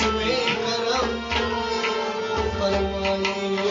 इसमें करम फरमाइए।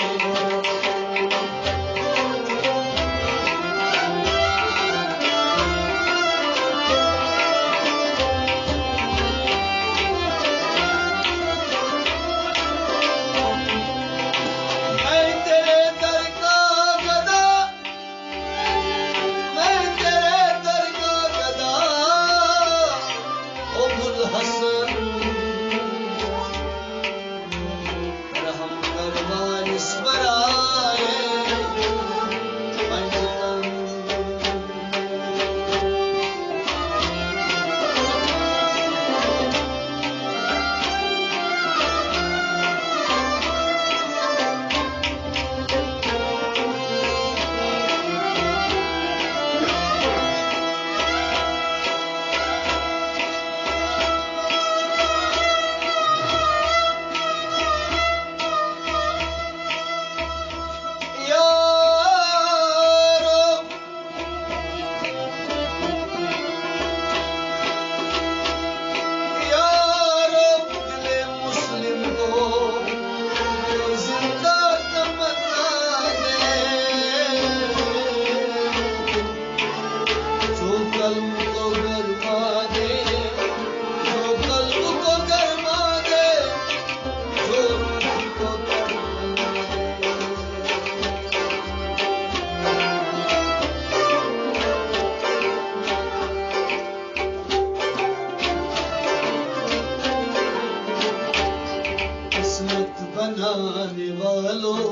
बनाने वालों,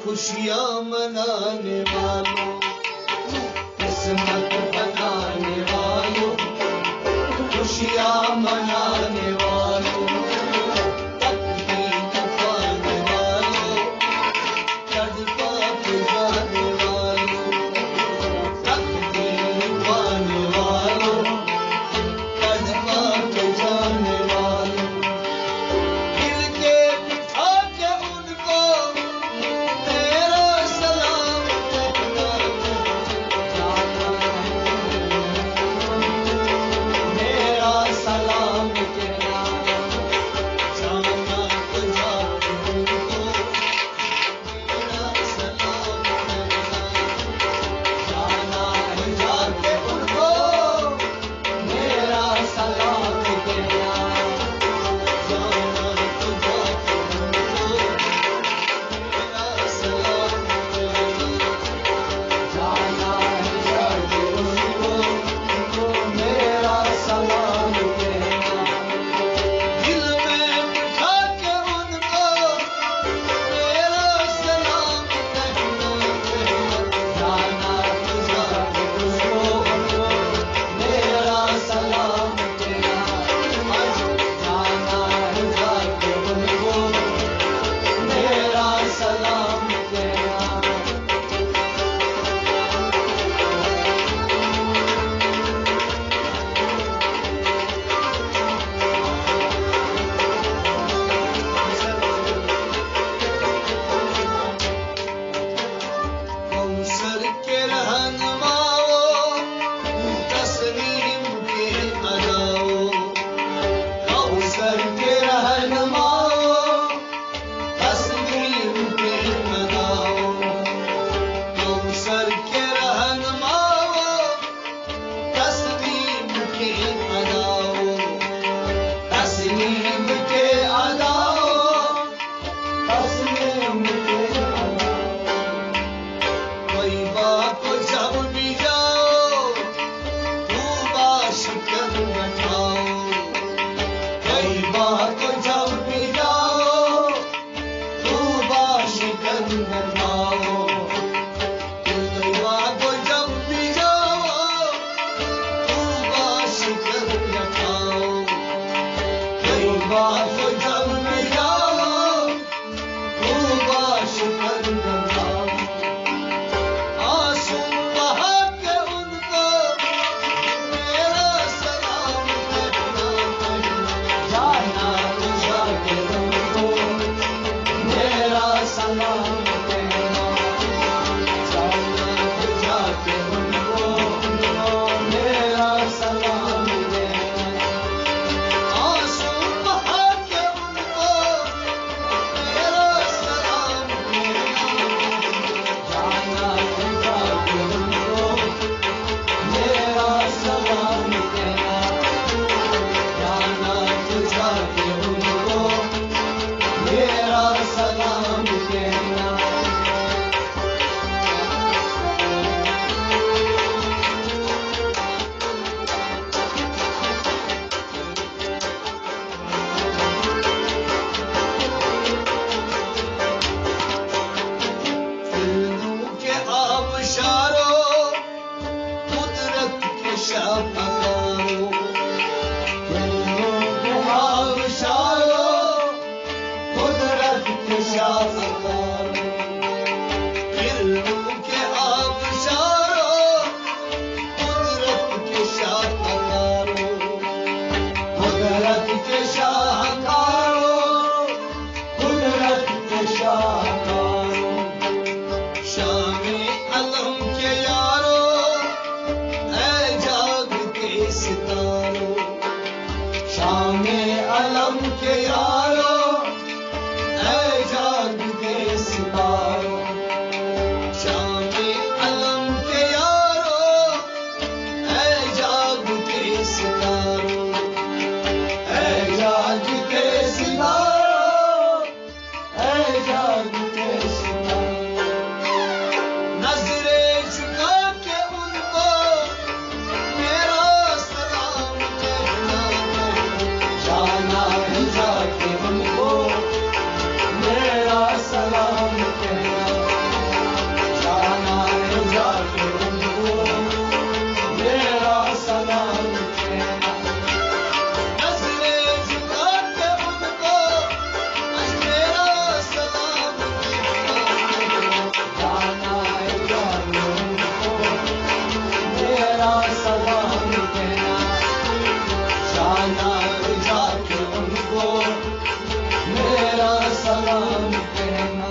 खुशियाँ मनाने वालों, किस्मत बनाने वालों, खुशियाँ मनाने वालों, तकदीर पाने वालों, तड़पा के जाने वालों, तकदीर पाने वालों, तड़पा के जाने वालों, शापकारो किरणों के आबशारो कुदरत के शापकारो किरणों के आबशारो कुदरत के शापकारो कुदरत के शाहकारो कुदरत के शाहकारो शामे अलम के यारो ऐ जागते सितारो शामे अलम के यारो ऐ जागते सितारो शामे अलम के यारो ऐ जागते सितारो ऐ जागते सितारो ऐ जागते सितारो नजरें झुका के उनको मेरा सलाम कहना जाना है जाके उनको मेरा सलाम कहना जाना है जाके उनको मेरा सलाम कहना नजरें झुका के उनको मेरा सलाम कहना जाना है जाके उनको मेरा सलाम कहना जाना है जाके उनको मेरा सलाम कहना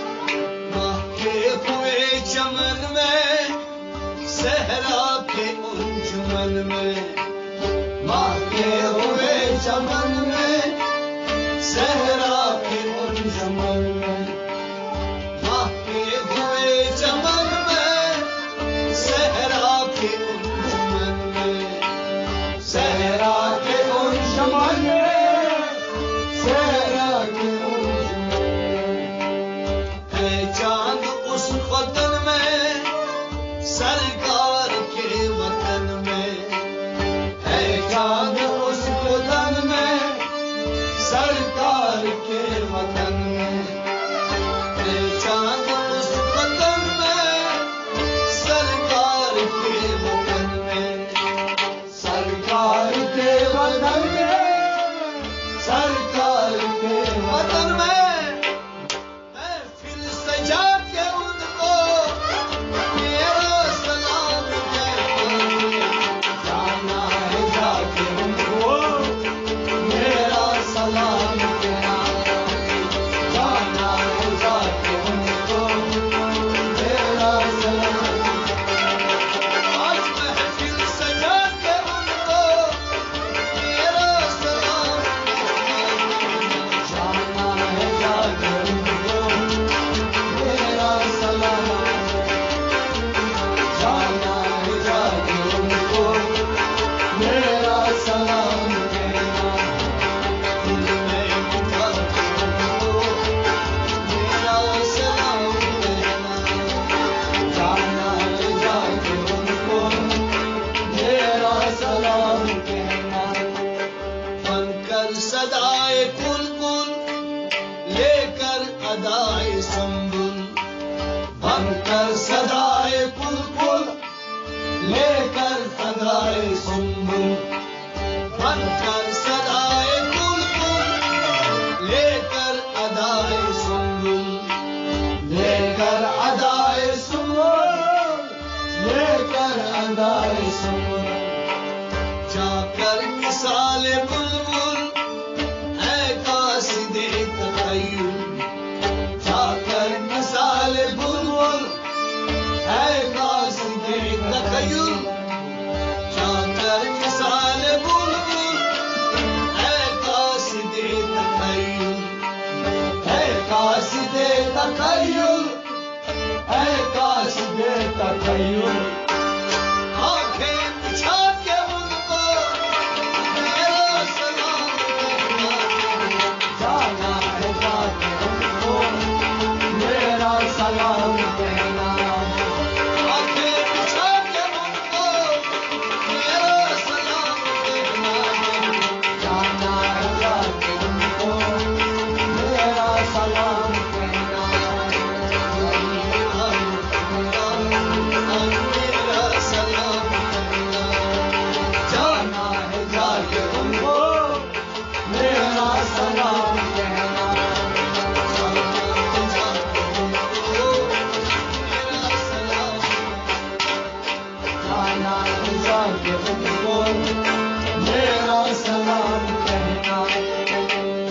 महके हुए चमन में सहरा के अंजुमन में महके हुए चमन में सहरा के अंजुमन में महके हुए चमन में सहरा के अंजुमन में सहरा के अंजुमन में सहरा के अंजुमन में है चांद उस वतन में सरकार के वतन में है चांद उस वतन में सरकार के वतन में है चांद उस वतन में सरकार के वतन में सरकार के वतन में सरकार के वतन में महफिल सजा के उनको मेरा सलाम कहना जाना है जाके उनको मेरा सलाम कहना जाना है जाके उनको मेरा सलाम आज महफिल सजा के उनको मेरा सलाम कहना जाना है जाके उनको मेरा सलाम जाना है जाके उनको मेरा सलाम कहना दिल में बिठा के उनको मेरा सलाम कहना जाना है जाके उनको मेरा सलाम कहना बनकर सदाए कुल लेकर अदाए संबुल बनकर सदाए कुल लेकर अदाए संबुल बनकर सदाए कुल लेकर अदाए संबुल लेकर अदाए संबुल लेकर अदाए संबुल जाकर मिसाल बुलबुल ऐ कासिदे तखय्युल जाकर मिसाल बुलबुल ऐ कासिदे तखय्युल जाकर मिसाल बुलबुल ऐ कासिदे तखय्युल ऐ कासिदे तखय्युल ऐ कासिदे तखय्युल आंखें बिछा के उनको मेरा सलाम कहना जाना है जाके उनको मेरा सलाम कहना आंखें बिछा के उनको मेरा उनको मेरा सलाम कहना।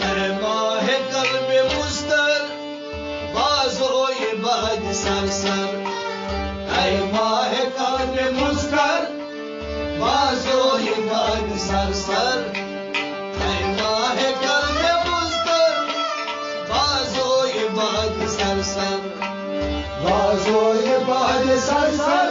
ऐ माहे कल्बे मुस्तर बाज़ोए बहज सरसर, ऐ माहे कल्बे मुस्तर बाज़ोए बहज सरसर, ऐ माहे कल्बे मुस्तर बाज़ोए बहज सरसर, बाज़ोए बहज सरसर।